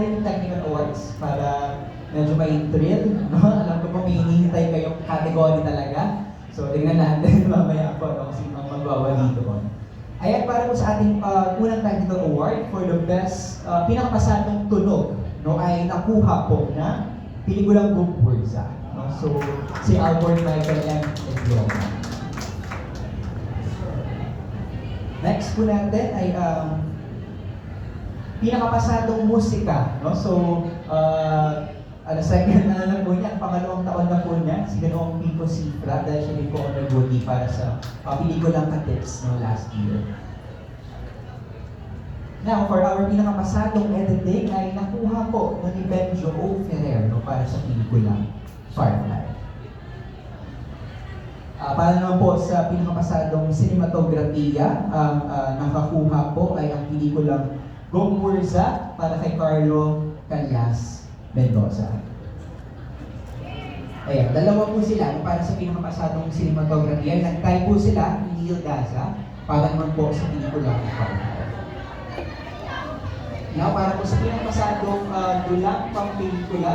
yung technical awards para medyo may thrill, no? Alam ko po may hinihintay kayong category talaga. So, tingnan natin mamaya po kung sino ang magwawali doon. Ayan, para po sa ating unang technical award for the best pinakamasatong tunog, no, ay nakuha po na pelikulang Gumburza. No? So, si Albert Michael M. Edloma. Next po natin ay pinakapasadong musika, no? So, second na po niya, pangalawang taon na po niya, si Ganoong Pico Cifra, dahil siya din po ang nag-vote para sa pelikulang Katips no, last year. Now, for our pinakapasadong editing ay nakuha po ni Benjo O. Ferrer no, para sa pelikulang Firefly. Para naman po sa pinakapasadong sinematografiya, ang nakakuha po ay ang pelikulang Gumburza para kay Carlo Cañas Mendoza. Ayan, dalawa po sila para sa pinakapasadong sinematografiya. Nag-tie po sila ni Neil Gaza para naman po sa pelikulang Firefly. Now, para po sa pinakapasadong dulang pang pelikula,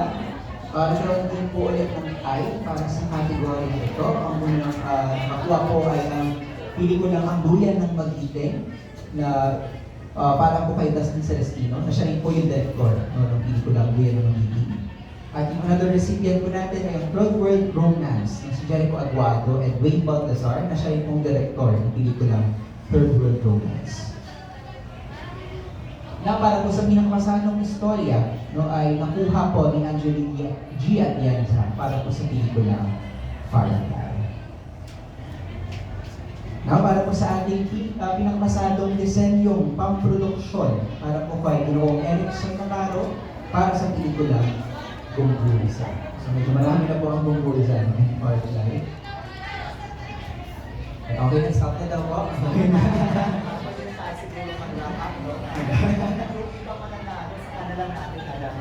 nagkaroon din po ulit ng tie para sa category na ito. Ang unang nakuha po ay ang pelikulang Ang Duyan ng Magiting na parang po kay Dustin Celestino, na siya rin po yung director ng pelikulang Ang Duyan ng Magiting. At yung another recipient po natin ay ang Third World Romance na si Jericho Aguado and Wayne Baltazar na siya rin pong director ng pelikulang Third World Romance. Na para po sa pinakamasahang istorya, no, ay nakuha po ni Angeline G. Atienza para po sa pelikulang Firefly. Now, para po sa ating pinakamasadong disenyong pamproduksyon para po kay Ginoong Erickson Nataro para sa pelikulang Gumburza. So medyo marami na po ang Gumburza ng Firefly. Okay na, stop na daw po. Okay na. Siguro mag-wrap up, no? Ito mananalo sa kanilang natin alam.